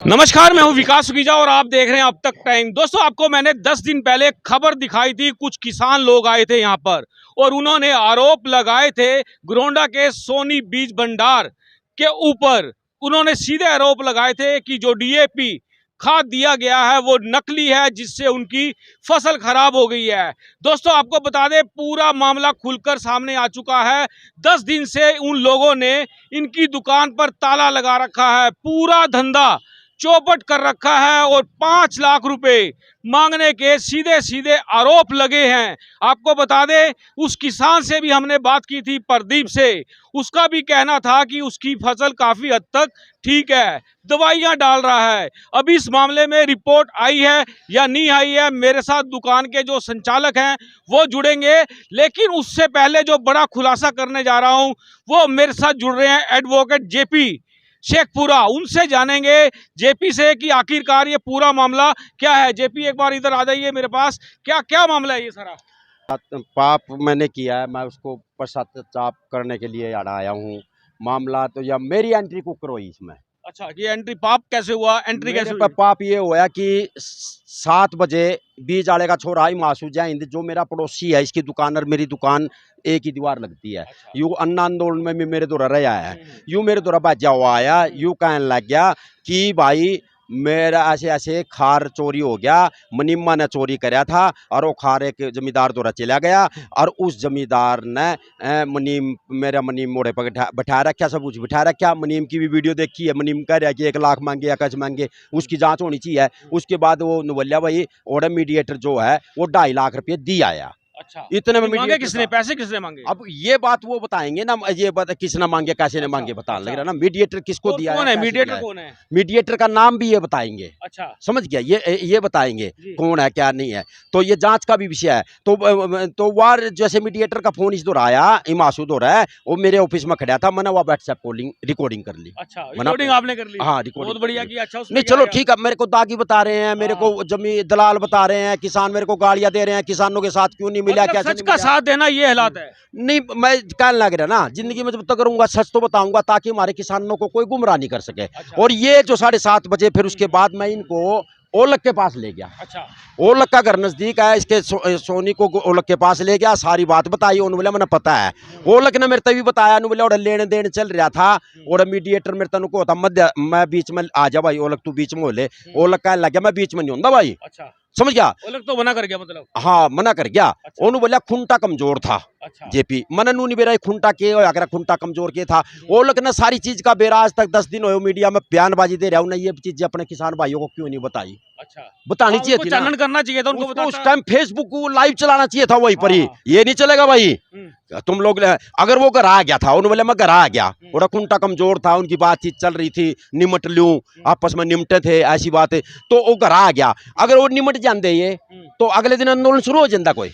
नमस्कार, मैं हूं विकास सुखीजा और आप देख रहे हैं अब तक टाइम। दोस्तों, आपको मैंने 10 दिन पहले खबर दिखाई थी। कुछ किसान लोग आए थे यहां पर और उन्होंने आरोप लगाए थे गोरंडा के सोनी बीज भंडार के ऊपर। उन्होंने सीधे आरोप लगाए थे कि जो डीएपी खाद दिया गया है वो नकली है, जिससे उनकी फसल खराब हो गई है। दोस्तों, आपको बता दें, पूरा मामला खुलकर सामने आ चुका है। 10 दिन से उन लोगों ने इनकी दुकान पर ताला लगा रखा है, पूरा धंधा चौपट कर रखा है और 5 लाख रुपए मांगने के सीधे सीधे आरोप लगे हैं। आपको बता दें, उस किसान से भी हमने बात की थी, प्रदीप से। उसका भी कहना था कि उसकी फसल काफी हद तक ठीक है, दवाइयां डाल रहा है। अब इस मामले में रिपोर्ट आई है या नहीं आई है, मेरे साथ दुकान के जो संचालक हैं वो जुड़ेंगे। लेकिन उससे पहले जो बड़ा खुलासा करने जा रहा हूं, वो मेरे साथ जुड़ रहे हैं एडवोकेट जेपी शेखपुरा। उनसे जानेंगे जेपी से कि आखिरकार ये पूरा मामला क्या है। जेपी, एक बार इधर आ जाइए मेरे पास। क्या क्या मामला है ये सारा? पाप मैंने किया है, मैं उसको पश्चाताप करने के लिए आया हूँ। मामला तो या मेरी एंट्री को करो इसमें। अच्छा, ये एंट्री पाप कैसे हुआ? एंट्री कैसे हुई? पाप ये हुआ कि 7 बजे बीज आले का छोरा ही मासूद जैन, जो मेरा पड़ोसी है, इसकी दुकान और मेरी दुकान एक ही दीवार लगती है। अच्छा। यूं अन्ना आंदोलन में भी मेरे द्वारा रहा है। यूं मेरे द्वारा बाजा हुआ आया, यूं कहने लग गया कि भाई मेरा ऐसे ऐसे खार चोरी हो गया, मनीमा ने चोरी कराया था और वो खार एक जमींदार द्वारा चला गया और उस जमींदार ने मनीम मेरा मनीम मोड़े पर बैठा रखा, सब कुछ बैठा रखा। मनीम की भी वीडियो देखी है, मनीम कह रहा है कि 1 लाख मांगे या कुछ मांगे, उसकी जांच होनी चाहिए। उसके बाद वो नवल्या भाई और मीडिएटर जो है वो 2.5 लाख रुपये दी आया। अच्छा, इतने में मांगे किसने? पैसे किसने मांगे? अब ये बात वो बताएंगे ना, ये बात किसने मांगे कैसे ने मांगे बताने लग रहा ना। मीडिएटर किसको दिया कौन है? मीडिएटर कौन है? मीडिएटर का नाम भी ये बताएंगे। अच्छा, समझ गया, ये बताएंगे कौन है क्या नहीं है। तो ये जांच का भी विषय है। तो वार जैसे मीडिएटर का फोन इस दौर आया, मासूद हो रहा है, वो मेरे ऑफिस में खड़ा था। मैंने वो व्हाट्सएप कॉलिंग रिकॉर्डिंग कर ली। अच्छा, रिकॉर्डिंग आपने कर ली? हाँ, रिकॉर्डिंग बहुत बढ़िया किया। अच्छा, नहीं चलो ठीक है, मेरे को दागी बता रहे हैं, मेरे को जमीन दलाल बता रहे हैं, किसान मेरे को गालियां दे रहे हैं, किसानों के साथ क्यों नहीं मिला, मतलब कैसे सच का साथ देना ये हालात है। नहीं। मैं कहने लग रहा ना, जिंदगी में जब तक करूंगा सच तो बताऊंगा, ताकि हमारे किसानों को कोई गुमराह नहीं कर सके। अच्छा। और ये जो 7:30 बजे, फिर उसके बाद मैं इनको ओलक के पास ले गया। अच्छा, ओलक का घर नजदीक है, इसके सोनी को ओलक के पास ले गया, सारी बात बताई। उन्होंने बोला मैंने पता है। ओलक ने मेरे तभी बताया, बोले और लेने देने चल रहा था और मीडिएटर मेरे तनु को होता मध्य, मैं बीच में आ जा भाई, ओलक तू बीच में हो ले। ओलक कहने लग गया मैं बीच में नहीं होता भाई। अच्छा, समझ गया? ओलक तो मना कर गया मतलब? हाँ, मना कर गया। अच्छा। उन्होंने बोला खुंटा कमजोर था। अच्छा। जेपी मन नू नहीं बेरा खुंटा के अगर खुंटा कमजोर के था। ओलक ने सारी चीज का बेरा आज तक 10 दिन हो मीडिया में बयानबाजी दे रहा हूं, ये चीजें अपने किसान भाइयों को क्यों नहीं बताई? अच्छा, बतानी चाहिए थी ना। चानन करना चाहिए था उनको, उस टाइम फेसबुक को लाइव चलाना चाहिए था वहीं पर ही। ये नहीं चलेगा भाई। तुम लोग अगर वो घर आ गया था, उन्होंने बोला मैं घर आ गया और खुंटा कमजोर था, उनकी बातचीत चल रही थी, निमट लूं, आपस में निमटे थे, ऐसी बात है, तो वो घर आ गया। अगर वो निमट जाते ये तो अगले दिन आंदोलन शुरू हो जाता कोई,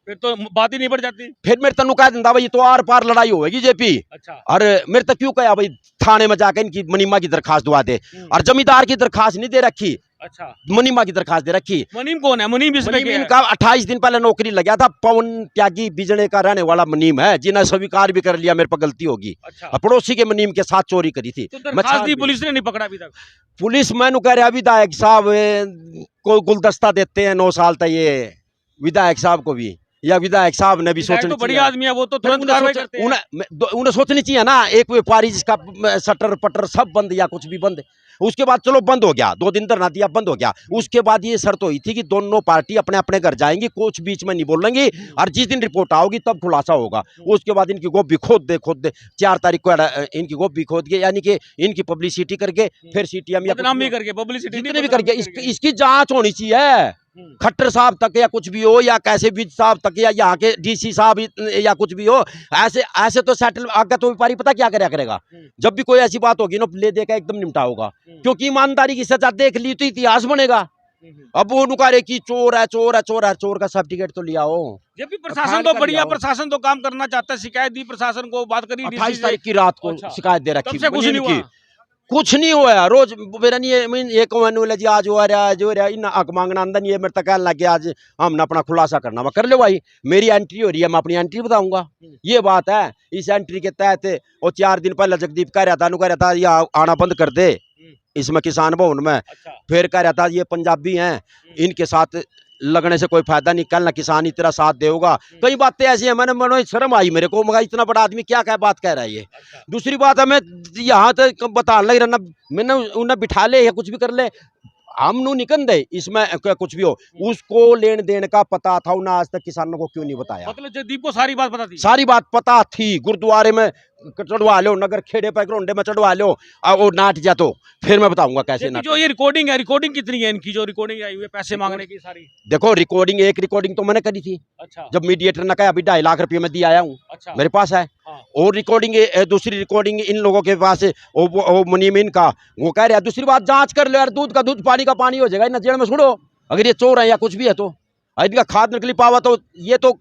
फिर तो बात ही नहीं बढ़ जाती। फिर मेरे तनु कह दिंदा भाई तो आर पार लड़ाई होगी जेपी। अच्छा। और मेरे तक क्यों कहा भाई थाने में जाकर इनकी मनीमा की दरखास्त दुआ दे, और जमींदार की दरखास्त नहीं दे रखी। अच्छा, मनीमा की दरखास्त दे रखी। मनीम कौन है? मनीम इनका 28 दिन पहले नौकरी लगा था। पवन त्यागी बिजने का रहने वाला मनीम है, जिन्हें स्वीकार भी कर लिया मेरे पर गलती होगी। अच्छा। पड़ोसी के मनीम के साथ चोरी करी थी। तो दरखास्त दी, पुलिस ने नहीं पकड़ा अभी तक? पुलिस मैंने कह रहा विधायक साहब को गुलदस्ता देते हैं 9 साल तक, ये विधायक साहब को भी, या विधायक साहब ने भी सोचना तो बढ़िया आदमी है, वो तो तुरंत कार्रवाई करते हैं। उन्हें सोचनी चाहिए ना। एक व्यापारी जिसका शटर पटर सब बंद या कुछ भी बंद, उसके बाद चलो बंद हो गया, 2 दिन धरना दिया, बंद हो गया। उसके बाद ये शर्त हुई थी कि दोनों पार्टी अपने अपने घर जाएंगी, कुछ बीच में नहीं बोलेंगी, और जिस दिन रिपोर्ट आओगी तब खुलासा होगा। उसके बाद इनकी गोभी खोद दे 4 तारीख को इनकी गोभी खोद के, यानी कि इनकी पब्लिसिटी करके, फिर सीटीएम या बदनामी करके, पब्लिसिटी जितने भी करके इसकी जांच होनी चाहिए। खट्टर साहब तक या कुछ भी हो, या कैसे विज साहब तक, या यहाँ के डीसी साहब या कुछ भी हो, ऐसे तो सेटल आगे तो व्यापारी पता क्या करेगा, जब भी कोई ऐसी बात होगी ना ले देकर एकदम निपटा होगा, क्योंकि ईमानदारी की सजा देख ली तो इतिहास बनेगा। अब वो नुकारे की चोर है, चोर है, चोर है, चोर का सर्टिफिकेट तो लिया हो। जब भी प्रशासन तो बढ़िया, प्रशासन तो काम करना चाहता है, शिकायत दी प्रशासन को, बात करी 28 तारीख की रात को शिकायत दे रखी। कुछ नहीं हुआ रोज मेरा नहीं ये कौन जी आज हो रहा जो रहा इन हक मांगना अंदर नहीं है मेरे तक कहने लग गया आज हमने अपना खुलासा करना मैं कर लो भाई मेरी एंट्री हो रही है मैं अपनी एंट्री बताऊंगा ये बात है। इस एंट्री के तहत वो 4 दिन पहले जगदीप कह रहा था ये आना बंद कर दे इसमें किसान भवन में। अच्छा। फिर कह रहा था ये पंजाबी हैं इनके साथ लगने से कोई फायदा नहीं कल ना किसान इतना साथ देगा। कई बातें ऐसी है मैंने मनो शर्म आई मेरे को मगर इतना बड़ा आदमी क्या क्या बात कह रहा है ये। अच्छा। दूसरी बात है मैं यहाँ तक बताने लग रहा मैंने उन्हें बिठा ले या कुछ भी कर ले हम नु निकल दे इसमें कुछ भी हो उसको लेन देन का पता था उन्हें आज तक किसानों को क्यों नहीं बताया। मतलब जगदीप को सारी बात पता थी। सारी बात पता थी गुरुद्वारे में चढ़वा लो नगर खेड़े पे ग्रोंडे में चढ़वा लो और नाट जा तो फिर मैं बताऊंगा कैसे नाट। जो ये रिकॉर्डिंग है रिकॉर्डिंग कितनी है इनकी जो रिकॉर्डिंग आई हुई है पैसे मांगने की सारी। देखो रिकॉर्डिंग एक रिकॉर्डिंग तो मैंने करी थी। अच्छा। जब मीडिएटर ने कहा अभी 2.5 लाख रुपये में दिया आया हूँ। अच्छा। मेरे पास है। हाँ। और रिकॉर्डिंग दूसरी रिकॉर्डिंग इन लोगों के पास वो मुनीम का वो कह रहा है दूसरी बात जांच कर लो यार दूध का दूध पानी का पानी हो जाएगा इन जेल में सुनो अगर ये चोर है या कुछ भी है तो इनका खाद निकली पावा तो ये तो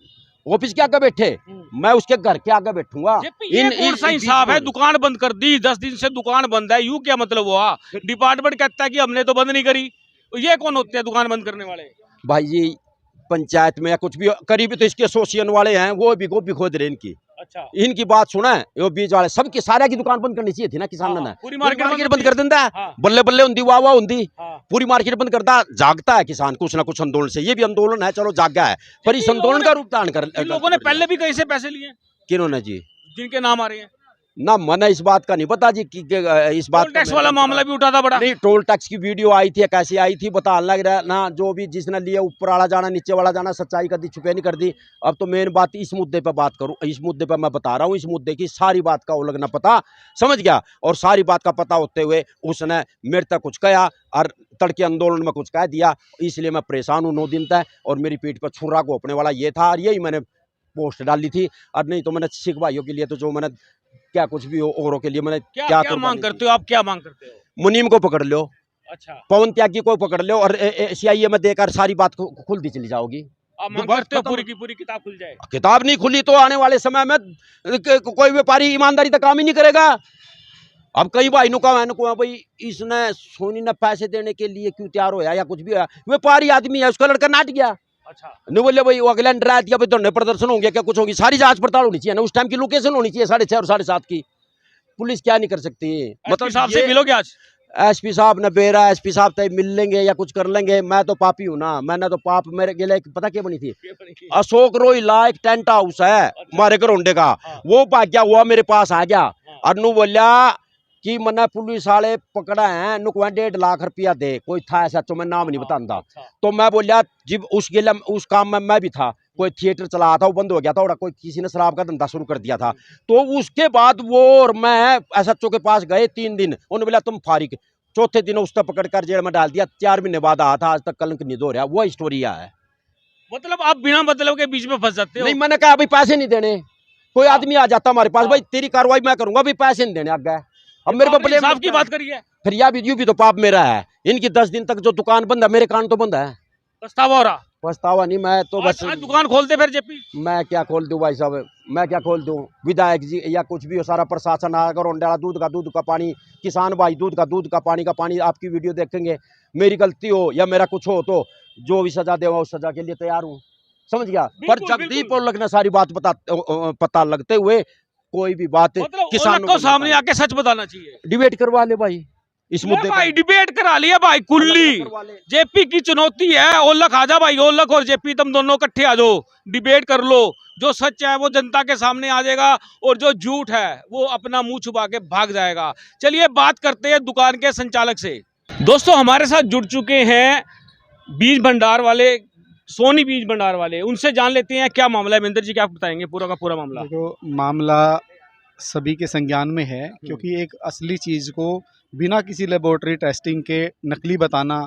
ऑफिस के आगे बैठे मैं उसके घर के आगे बैठूंगा। कौन सा इंसाफ है दुकान बंद कर दी 10 दिन से दुकान बंद है यूं क्या मतलब हुआ। डिपार्टमेंट कहता है कि हमने तो बंद नहीं करी ये कौन होते हैं दुकान बंद करने वाले। भाई जी पंचायत में या कुछ भी करीबी तो इसके एसोसिएशन वाले हैं वो भी खोद रहे इनकी। अच्छा। इनकी बात सुना है वो बीज वाले सबकी सारे की दुकान बंद करनी चाहिए थी ना किसानों ने। पूरी मार्केट बंद कर देता है। हाँ। बल्ले बल्ले होंगी वाह वाह होंगी। हाँ। पूरी मार्केट बंद करता जागता है किसान कुछ ना कुछ आंदोलन से ये भी आंदोलन है चलो जागा है पर इस आंदोलन का रूप धारण कर लोगों ने पहले भी कहीं से पैसे लिए किन्होंने जी जिनके नाम आ रहे हैं ना मैंने इस बात का नहीं पता जी कि इस बात टोल टैक्स वाला मामला भी उठा था बड़ा। नहीं टोल टैक्स की वीडियो आई थी कैसी आई थी बता लग रहा ना जो भी जिसने लिया ऊपर वाला जाना नीचे वाला जाना सच्चाई कर दी छुपे नहीं कर दी। अब तो मेन बात इस मुद्दे पर बात करूं इस मुद्दे पर मैं बता रहा हूं इस मुद्दे की सारी बात का उलगना पता समझ गया और सारी बात का पता होते हुए उसने मेरे तक कुछ कहा और तड़के आंदोलन में कुछ कह दिया इसलिए मैं परेशान हूँ 9 दिन तक और मेरी पीठ पर छुरा घोपने वाला ये था और यही मैंने पोस्ट डाली थी और नहीं तो मैंने सिख भाइयों के लिए तो जो मैंने क्या कुछ भी हो औरों के लिए मैंने क्या मांग करते हो आप क्या मांग करते हो। मुनीम को पकड़ लो। अच्छा। पवन त्यागी को पकड़ लो और सीआईए में देकर सारी बात खुलती चली जाओगी। आप मांग करते हो पूरी की पूरी किताब खुल जाए। किताब नहीं खुली तो आने वाले समय में कोई व्यापारी ईमानदारी तक काम ही नहीं करेगा। अब कई भाई नु कहा भाई इसने सोनी ने पैसे देने के लिए क्यों तैयार होया या कुछ भी होया व्यापारी आदमी है उसका लड़का नाट गया। अच्छा। नहीं बोले भाई वो अगले डरा दिया भाई धरने प्रदर्शन होंगे क्या कुछ होगी सारी जांच पड़ताल होनी चाहिए ना उस टाइम की लोकेशन होनी चाहिए 6:30 और 7:30 की पुलिस क्या नहीं कर सकती। मतलब साहब से मिलोगे आज एसपी साहब ने बेरा एसपी साहब तक मिल लेंगे या कुछ कर लेंगे मैं तो पापी हूँ ना मैंने तो पाप मेरे के लिए पता क्या बनी थी अशोक रोहिला एक टेंट हाउस है हमारे घरोंडे का वो भाग्या हुआ मेरे पास आ गया अनु बोलिया कि मना पुलिस वाले पकड़ा है नुक 1.5 लाख रुपया दे कोई था ऐसा तो मैं नाम नहीं बताता। तो मैं बोलिया जब उस काम में मैं भी था कोई थिएटर चला था वो बंद हो गया था और कोई किसी ने शराब का धंधा शुरू कर दिया था तो उसके बाद वो और मैं एसएचओ के पास गए 3 दिन उन्होंने बोला तुम फारिग चौथे दिन उसको पकड़ कर जेल में डाल दिया 4 महीने बाद आया था आज तक कलंक नहीं धो रहा वो स्टोरी है। मतलब आप बिना मतलब के बीच में फंस जाते हो। नहीं मैंने कहा भाई पैसे नहीं देने कोई आदमी आ जाता हमारे पास भाई तेरी कार्रवाई मैं करूंगा भाई पैसे नहीं देने आगे अब मेरे को इंसाफ की बात करिए फिर यह भी तो पाप मेरा है इनकी 10 दिन तक जो दुकान बंद है मेरे कान तो बंद है। पछतावा हो रहा पछतावा नहीं मैं तो बस दुकान खोलते फिर जेपी मैं क्या खोल दूं भाई साहब मैं क्या खोल दूं विधायक जी या कुछ भी हो सारा प्रशासन आकर डाला दूध का पानी किसान भाई दूध का पानी आपकी वीडियो देखेंगे मेरी गलती हो या मेरा कुछ हो तो जो भी सजा दे उस सजा के लिए तैयार हूँ समझ गया। पर जगदीप और लगना सारी बात पता लगते हुए कोई भी बात मतलब किसानों को सामने आके सच बताना चाहिए। डिबेट करवा ले भाई इस मुद्दे भाई डिबेट करा लिया भाई कुल्ली जेपी की चुनौती है ओलख आ जा भाई ओलख और जेपी तुम दोनों इकट्ठे आ जाओ डिबेट कर लो जो सच है वो जनता के सामने आ जाएगा और जो झूठ है वो अपना मुंह छुपा के भाग जाएगा। चलिए बात करते हैं दुकान के संचालक से। दोस्तों हमारे साथ जुड़ चुके हैं बीज भंडार वाले सोनी बीज भंडार वाले उनसे जान लेते हैं क्या मामला है। महेंद्र जी क्या आप बताएंगे पूरा का पूरा मामला। देखो मामला सभी के संज्ञान में है क्योंकि एक असली चीज़ को बिना किसी लेबोरेटरी टेस्टिंग के नकली बताना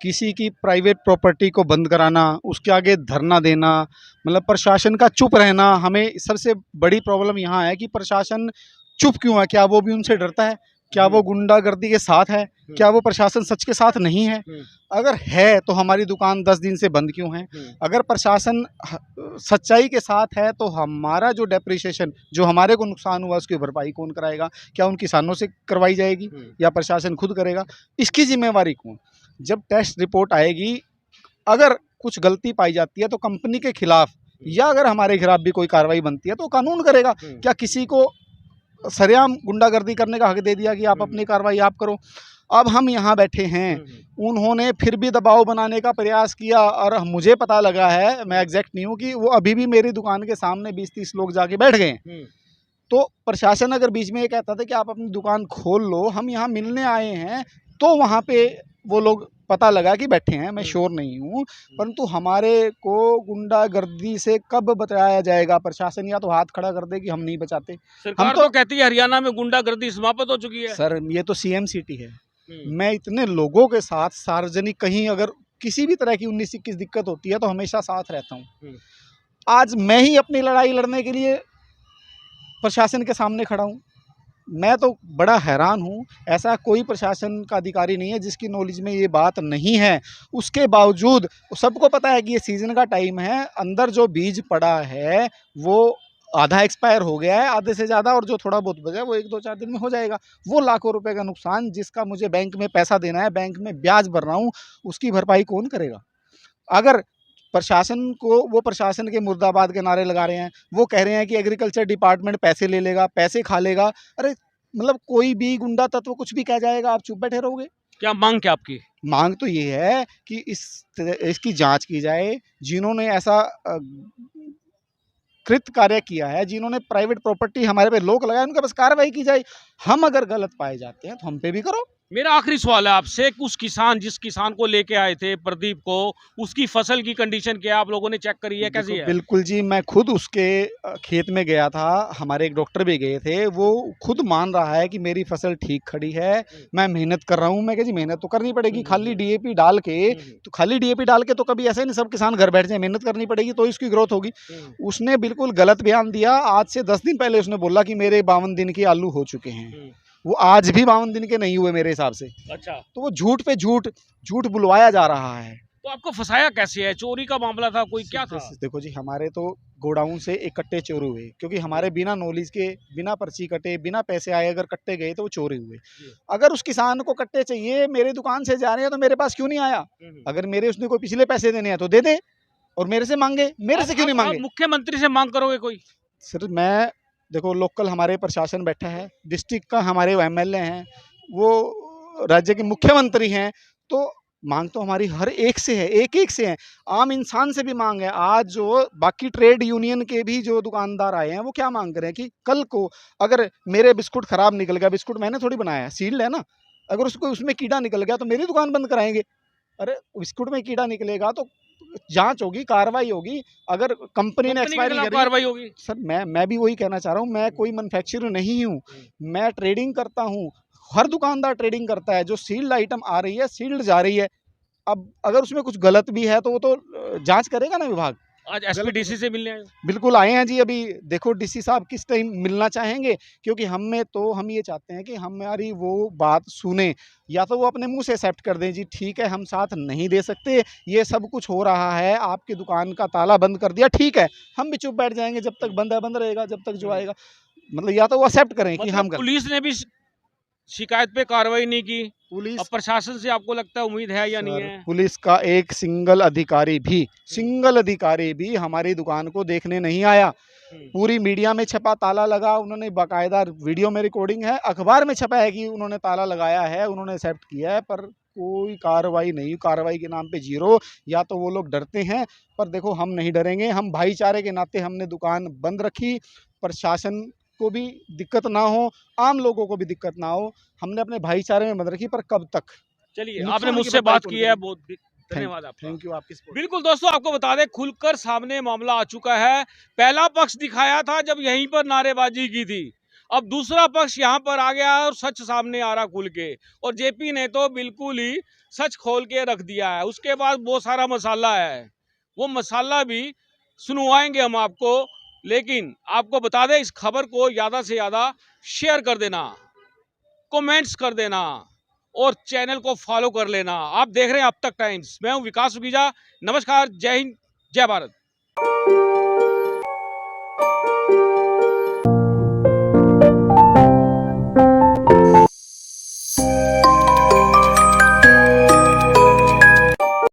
किसी की प्राइवेट प्रॉपर्टी को बंद कराना उसके आगे धरना देना मतलब प्रशासन का चुप रहना। हमें सबसे बड़ी प्रॉब्लम यहाँ है कि प्रशासन चुप क्यों है क्या वो भी उनसे डरता है क्या वो गुंडागर्दी के साथ है? क्या वो प्रशासन सच के साथ नहीं है? अगर है तो हमारी दुकान 10 दिन से बंद क्यों है? अगर प्रशासन सच्चाई के साथ है तो हमारा जो डेप्रिसिएशन, जो हमारे को नुकसान हुआ, उसकी भरपाई कौन कराएगा? क्या उन किसानों से करवाई जाएगी या प्रशासन खुद करेगा? इसकी जिम्मेवारी कौन? जब टेस्ट रिपोर्ट आएगी, अगर कुछ गलती पाई जाती है तो कंपनी के खिलाफ या अगर हमारे खिलाफ भी कोई कार्रवाई बनती है तो कानून करेगा। क्या किसी को सरेआम गुंडागर्दी करने का हक दे दिया कि आप अपनी कार्रवाई आप करो? अब हम यहाँ बैठे हैं, उन्होंने फिर भी दबाव बनाने का प्रयास किया और मुझे पता लगा है, मैं एग्जैक्ट नहीं हूँ, कि वो अभी भी मेरी दुकान के सामने 20-30 लोग जाके बैठ गए हैं। तो प्रशासन अगर बीच में ये कहता था कि आप अपनी दुकान खोल लो, हम यहाँ मिलने आए हैं, तो वहाँ पे वो लोग पता लगा कि बैठे हैं, मैं श्योर नहीं हूँ। परंतु हमारे को गुंडागर्दी से कब बचाया जाएगा? प्रशासन या तो हाथ खड़ा कर दे कि हम नहीं बचाते। सरकार तो कहती है हरियाणा में गुंडागर्दी समाप्त हो चुकी है। सर ये तो सीएम सिटी है। मैं इतने लोगों के साथ सार्वजनिक कहीं अगर किसी भी तरह की 19-21 दिक्कत होती है तो हमेशा साथ रहता हूँ। आज मैं ही अपनी लड़ाई लड़ने के लिए प्रशासन के सामने खड़ा हूँ। मैं तो बड़ा हैरान हूँ, ऐसा कोई प्रशासन का अधिकारी नहीं है जिसकी नॉलेज में ये बात नहीं है। उसके बावजूद सबको पता है कि ये सीज़न का टाइम है, अंदर जो बीज पड़ा है वो आधा एक्सपायर हो गया है, आधे से ज़्यादा, और जो थोड़ा बहुत बचा है वो 1-2-4 दिन में हो जाएगा। वो लाखों रुपए का नुकसान जिसका मुझे बैंक में पैसा देना है, बैंक में ब्याज भर रहा हूँ, उसकी भरपाई कौन करेगा? अगर प्रशासन को, वो प्रशासन के मुर्दाबाद के नारे लगा रहे हैं, वो कह रहे हैं कि एग्रीकल्चर डिपार्टमेंट पैसे ले लेगा, पैसे खा लेगा। अरे मतलब कोई भी गुंडा तत्व कुछ भी कह जाएगा, आप चुप बैठे रहोगे? क्या मांग क्या आपकी? मांग तो ये है कि इसकी जांच की जाए, जिन्होंने ऐसा कृत कार्य किया है, जिन्होंने प्राइवेट प्रॉपर्टी हमारे पे लोक लगाया, उनके पास कार्रवाई की जाए। हम अगर गलत पाए जाते हैं तो हम पे भी करो। मेरा आखिरी सवाल है आपसे, उस किसान, जिस किसान को लेके आए थे प्रदीप को, उसकी फसल की कंडीशन क्या है? आप लोगों ने चेक करी है? कैसी है? बिल्कुल जी, मैं खुद उसके खेत में गया था, हमारे एक डॉक्टर भी गए थे, वो खुद मान रहा है कि मेरी फसल ठीक खड़ी है, मैं मेहनत कर रहा हूँ। मैं कहा जी मेहनत तो करनी पड़ेगी, खाली डीएपी डाल के तो कभी ऐसे नहीं सब किसान घर बैठ जाए, मेहनत करनी पड़ेगी तो इसकी ग्रोथ होगी। उसने बिल्कुल गलत बयान दिया। आज से 10 दिन पहले उसने बोला कि मेरे 52 दिन के आलू हो चुके हैं। वो आज भी 52 दिन के नहीं हुए मेरे हिसाब से। अच्छा, तो वो झूठ पे झूठ बुलवाया जा रहा है। तो आपको फंसाया कैसे है? चोरी का मामला था कोई, क्या था? देखो जी, हमारे तो गोडाउन से एक कट्टे चोरी हुए, क्योंकि हमारे बिना नॉलेज के, बिना पर्ची कटे, बिना पैसे आए अगर कट्टे गए तो वो चोरी हुए। अगर उस किसान को कट्टे चाहिए, मेरे दुकान से जा रहे हैं, तो मेरे पास क्यों नहीं आया? अगर मेरे उसने कोई पिछले पैसे देने हैं तो दे दे, और मेरे से मांगे, मेरे से क्यों नहीं मांगे? मुख्यमंत्री से मांग करोगे कोई? सर मैं देखो, लोकल हमारे प्रशासन बैठा है, डिस्ट्रिक्ट का हमारे एमएलए हैं, वो राज्य के मुख्यमंत्री हैं, तो मांग तो हमारी हर एक से है, एक से है, आम इंसान से भी मांग है। आज जो बाकी ट्रेड यूनियन के भी जो दुकानदार आए हैं वो क्या मांग कर रहे हैं कि कल को अगर मेरे बिस्कुट खराब निकल गया, बिस्कुट मैंने थोड़ी बनाया है, सील्ड है ना, अगर उसको उसमें कीड़ा निकल गया तो मेरी दुकान बंद कराएंगे? अरे बिस्कुट में कीड़ा निकलेगा तो जांच होगी, कार्रवाई होगी। अगर कंपनी ने एक्सपायरी करी, कार्रवाई होगी। सर मैं भी वही कहना चाह रहा हूँ, मैं कोई मैन्युफैक्चरर नहीं हूँ, मैं ट्रेडिंग करता हूँ। हर दुकानदार ट्रेडिंग करता है। जो सील्ड आइटम आ रही है, सील्ड जा रही है। अब अगर उसमें कुछ गलत भी है तो वो तो जांच करेगा ना विभाग। आज एसपी डीसी से मिलने आए? बिल्कुल आए हैं जी। अभी देखो डीसी साहब किस टाइम मिलना चाहेंगे, क्योंकि हम ये चाहते हैं कि हमारी वो बात सुने, या तो वो अपने मुंह से एक्सेप्ट कर दें जी ठीक है हम साथ नहीं दे सकते, ये सब कुछ हो रहा है, आपकी दुकान का ताला बंद कर दिया, ठीक है, हम भी चुप बैठ जाएंगे, जब तक बंद है बंद रहेगा, जब तक जो आएगा। मतलब या तो वो एक्सेप्ट करें कि हम पुलिस ने भी शिकायत पे कार्रवाई नहीं की। पुलिस, अब प्रशासन से आपको लगता है उम्मीद है या नहीं है? पुलिस का एक सिंगल अधिकारी भी हमारी दुकान को देखने नहीं आया। पूरी मीडिया में छपा, ताला लगा, उन्होंने बाकायदा वीडियो में रिकॉर्डिंग है, अखबार में छपा है कि उन्होंने ताला लगाया है, उन्होंने एक्सेप्ट किया है, पर कोई कार्रवाई नहीं। कार्रवाई के नाम पे जीरो। या तो वो लोग डरते हैं, पर देखो हम नहीं डरेंगे। हम भाईचारे के नाते हमने दुकान बंद रखी, प्रशासन को भी दिक्कत ना हो, आम लोगों को भी दिक्कत ना हो, हमने अपने भाईचारे में बंद रखी। पर कब तक? चलिए, आपने मुझसे बात की है, बहुत धन्यवाद आपका। थैंक यू आपकी सपोर्ट। बिल्कुल दोस्तों, आपको बता दें खुलकर सामने मामला आ चुका है। पहला पक्ष दिखाया था जब यहीं पर नारेबाजी की थी, अब दूसरा पक्ष यहाँ पर आ गया है और सच सामने आ रहा खुल के। और जेपी ने तो बिल्कुल ही सच खोल के रख दिया है। उसके बाद बहुत सारा मसाला है, वो मसाला भी सुनवाएंगे हम आपको। लेकिन आपको बता दें, इस खबर को ज़्यादा से ज़्यादा शेयर कर देना। कमेंट्स कर देना और चैनल को फॉलो कर लेना। आप देख रहे हैं अब तक टाइम्स। मैं हूं विकास सुखीजा। नमस्कार, जय हिंद, जय भारत।